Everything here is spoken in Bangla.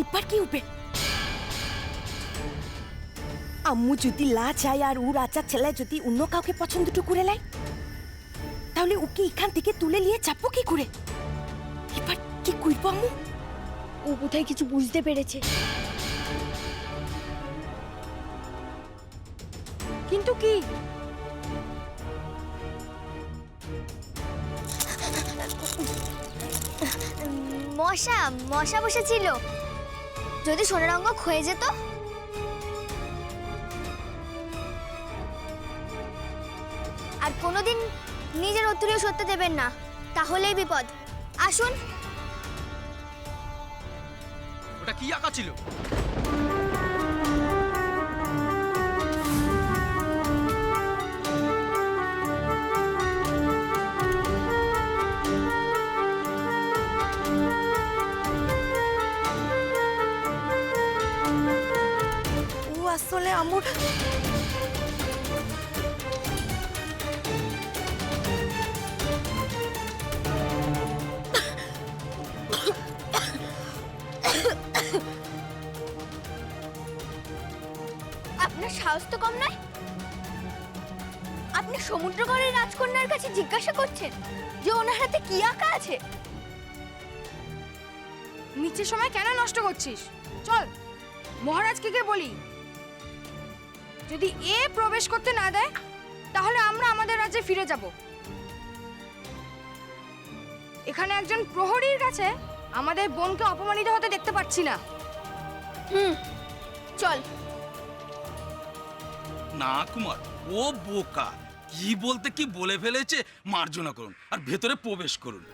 এবার কি হবে? আম্মু যদি লা চায় আর ও রাজার ছেলে যদি অন্য কাউকে পছন্দটু করে নেয়, তাহলে ওকে এখান থেকে তুলে নিয়ে যাবো কি করে? এবার কি করবো আম্মু? ও বোধহয় কিছু বুঝতে পেরেছে। কিন্তু কি? মশা মশা বসেছিল, যদি সোনার অঙ্গ ক্ষয়ে যেত। আর কোনোদিন নিজের অতুরীয় সত্য দেবেন না, তাহলেই বিপদ। আসুন। ওটা কি আঁকা ছিল? ও আসলে আম্মুর আপনার সাহস তো কম নয়। আপনি সমুদ্রগড়ের রাজকন্যার কাছে জিজ্ঞাসা করছেন যে ওনার হাতে কি আঁকা আছে। নিচে সময় কেন নষ্ট করছিস? চল মহারাজকে গিয়ে বলি, যদি এ প্রবেশ করতে না দেয় তাহলে আমরা আমাদের রাজ্যে ফিরে যাব। এখানে একজন প্রহরীর কাছে আমাদের বোনকে অপমানিত হতে দেখতে পাচ্ছি না। চল। না কুমার, ও বোকা। কি বলতে কি বলে ফেলেছে, মার্জনা করুন আর ভেতরে প্রবেশ করুন।